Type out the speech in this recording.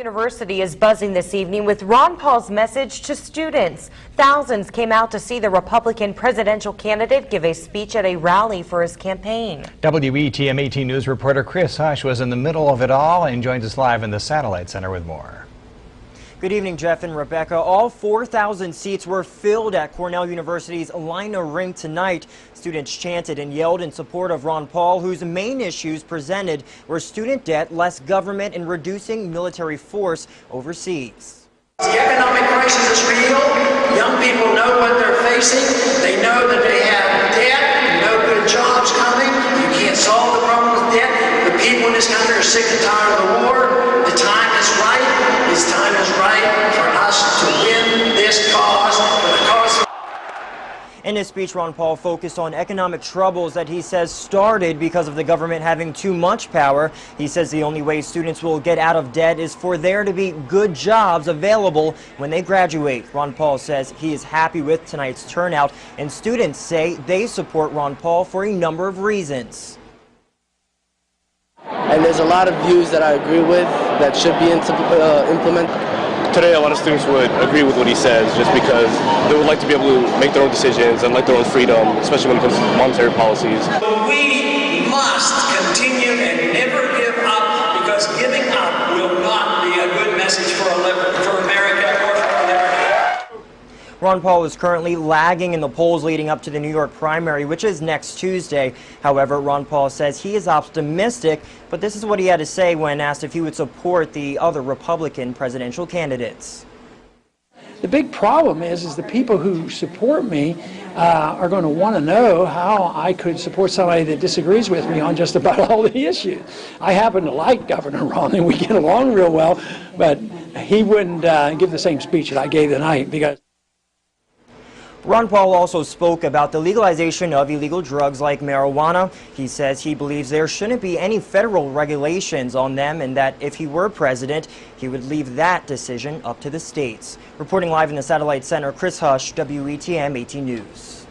University is buzzing this evening with Ron Paul's message to students. Thousands came out to see the Republican presidential candidate give a speech at a rally for his campaign. WETM 18 News reporter Chris Hush was in the middle of it all and joins us live in the Satellite Center with more. Good evening, Jeff and Rebecca. All 4,000 seats were filled at Cornell University's Lina Rink tonight. Students chanted and yelled in support of Ron Paul, whose main issues presented were student debt, less government, and reducing military force overseas. The economic crisis is real. Young people know what they're facing. They know that they have debt, no good jobs coming. You can't solve the problem with debt. The people in this country are sick and tired of the war. The time is right. This time is right for us to win this cause for the cause. In his speech, Ron Paul focused on economic troubles that he says started because of the government having too much power. He says the only way students will get out of debt is for there to be good jobs available when they graduate. Ron Paul says he is happy with tonight's turnout, and students say they support Ron Paul for a number of reasons. And there's a lot of views that I agree with that should be implemented. Today, a lot of students would agree with what he says just because they would like to be able to make their own decisions and like their own freedom, especially when it comes to monetary policies. We must continue and never give up, because giving up will not be a good message for America or for America. Ron Paul is currently lagging in the polls leading up to the New York primary, which is next Tuesday. However, Ron Paul says he is optimistic, but this is what he had to say when asked if he would support the other Republican presidential candidates. The big problem is the people who support me are going to want to know how I could support somebody that disagrees with me on just about all the issues. I happen to like Governor Romney. We get along real well, but he wouldn't give the same speech that I gave tonight because Ron Paul also spoke about the legalization of illegal drugs like marijuana. He says he believes there shouldn't be any federal regulations on them, and that if he were president, he would leave that decision up to the states. Reporting live in the Satellite Center, Chris Hush, WETM 18 News.